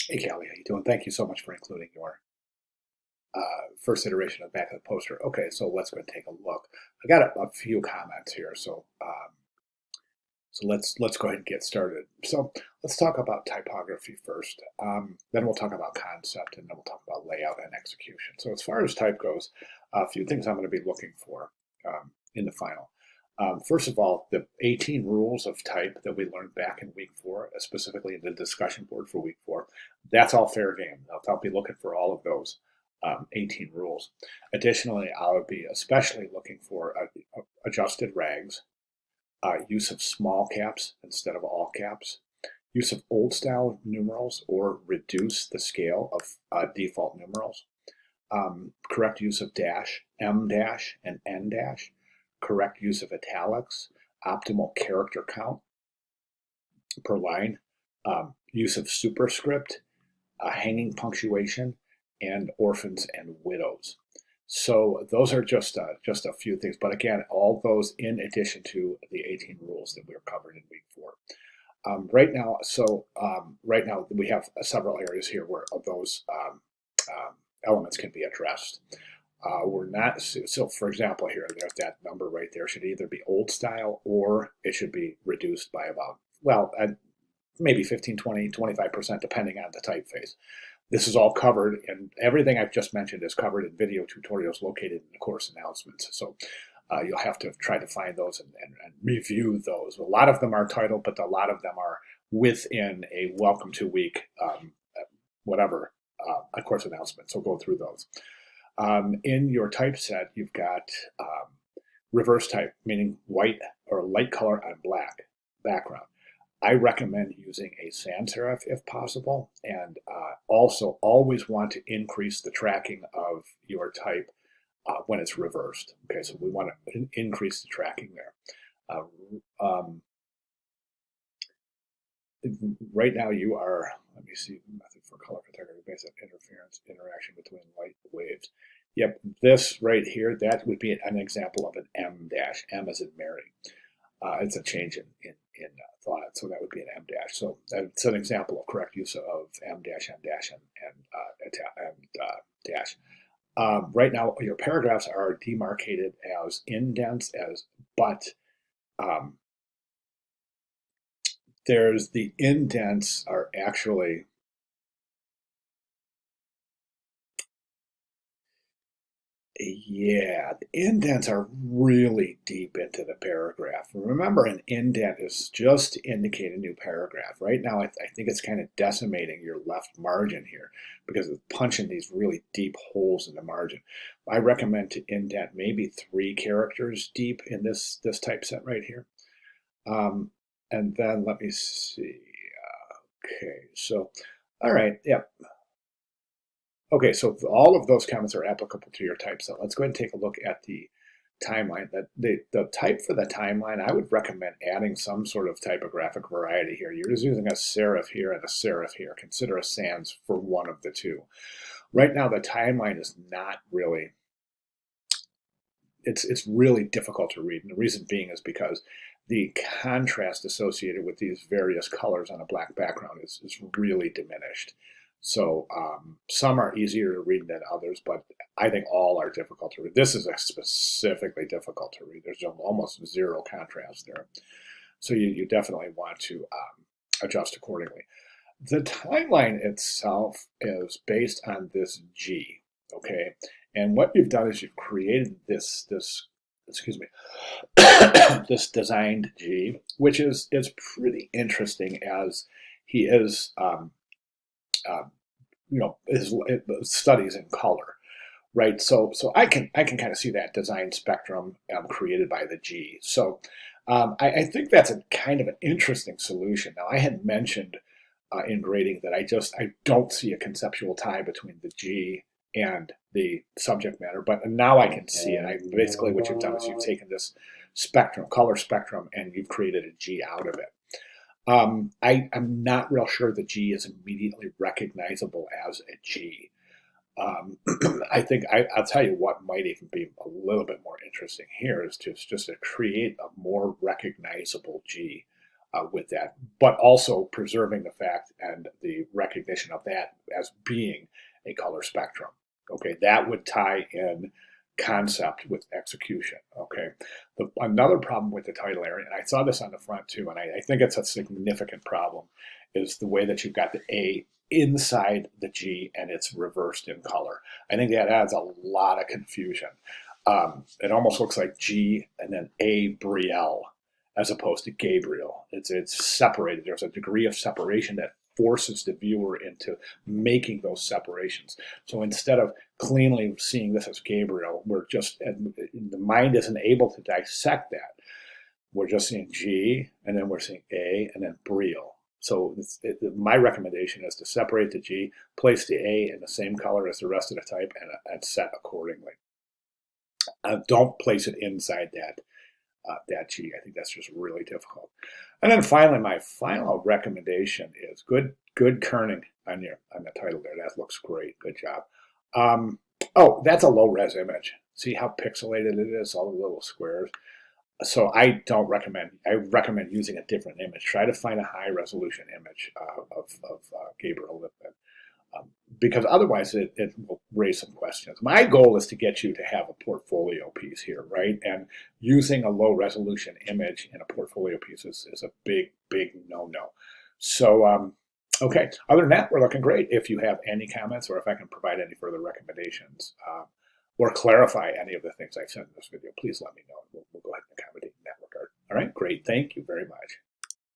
Hey, Caley, how you doing? Thank you so much for including your first iteration of the back of the poster. Okay, so let's go and take a look. I got a few comments here, so let's go ahead and get started. So let's talk about typography first. Then we'll talk about concept, and then we'll talk about layout and execution. So as far as type goes, a few things I'm going to be looking for in the final. First of all, the 18 rules of type that we learned back in week 4, specifically in the discussion board for week 4, that's all fair game. I'll be looking for all of those 18 rules. Additionally, I'll be especially looking for adjusted rags, use of small caps instead of all caps, use of old style numerals or reduce the scale of default numerals, correct use of dash, M dash, and N dash, correct use of italics, optimal character count per line, use of superscript, hanging punctuation, and orphans and widows. So those are just a few things, but again, all those in addition to the 18 rules that we were covered in week 4. Right now we have several areas here where those elements can be addressed. We're not, so for example here, there's that number right there should either be old style or it should be reduced by about, well, maybe 15, 20, 25%, depending on the typeface. This is all covered, and everything I've just mentioned is covered in video tutorials located in the course announcements. So you'll have to try to find those and review those. A lot of them are titled, but a lot of them are within a welcome to week, whatever, a course announcement. So go through those. In your typeset, you've got reverse type, meaning white or light color on black background. I recommend using a sans serif if possible, and also always want to increase the tracking of your type when it's reversed. Okay, so we want to increase the tracking there. Right now you are, let me see, method for color photography based on interference, interaction between light waves. Yep, this right here, that would be an example of an M dash, M as in Mary. It's a change in thought, so that would be an M dash. So that's an example of correct use of M dash, M dash, and dash. Right now, your paragraphs are demarcated as indents, but there's the indents are actually yeah, the indents are really deep into the paragraph. Remember, an indent is just to indicate a new paragraph. Right now, I think it's kind of decimating your left margin here because it's punching these really deep holes in the margin. I recommend to indent maybe 3 characters deep in this typeset right here. And then let me see. Okay, so, all right, yep. Okay, so all of those comments are applicable to your typeset. Let's go ahead and take a look at the timeline. The type for the timeline, I would recommend adding some sort of typographic variety here. You're just using a serif here and a serif here. Consider a sans for one of the two. Right now, the timeline is not really, it's really difficult to read. And the reason being is because the contrast associated with these various colors on a black background is really diminished. So some are easier to read than others, but I think all are difficult to read. This is specifically difficult to read. There's almost zero contrast there. So you definitely want to adjust accordingly. The timeline itself is based on this G, okay? And what you've done is you've created this excuse me, this designed G, which is pretty interesting as he is his studies in color, right? So I can kind of see that design spectrum created by the G. So I think that's a kind of an interesting solution. Now I had mentioned in grading that I don't see a conceptual tie between the G and the subject matter, but now I can see it. Basically what you've done is you've taken this spectrum, color spectrum, and you've created a G out of it. I'm not real sure the G is immediately recognizable as a G. I think I'll tell you what might even be a little bit more interesting here is just to create a more recognizable G with that, but also preserving the fact and the recognition of that as being a color spectrum. Okay, that would tie in concept with execution. Okay, another problem with the title area, and I saw this on the front too, and I think it's a significant problem, is the way that you've got the A inside the G and it's reversed in color. I think that adds a lot of confusion. It almost looks like G and then Abriel as opposed to Gabriel. It's separated. There's a degree of separation that forces the viewer into making those separations. So instead of cleanly seeing this as Gabriel, we're just, the mind isn't able to dissect that. We're just seeing G, and then we're seeing A, and then Briel. So my recommendation is to separate the G, place the A in the same color as the rest of the type, and set accordingly. Don't place it inside that G. I think that's just really difficult. And then finally, my final recommendation is good kerning on the title there. That looks great. Good job. Oh, that's a low res image. See how pixelated it is, all the little squares. So I don't recommend. I recommend using a different image. Try to find a high resolution image of Gabriel Lippmann. Because otherwise it will raise some questions. My goal is to get you to have a portfolio piece here, right? And using a low resolution image in a portfolio piece is a big no-no. So, okay, other than that, we're looking great. If you have any comments or if I can provide any further recommendations or clarify any of the things I've said in this video, please let me know. We'll go ahead and accommodate in that regard. All right, great. Thank you very much.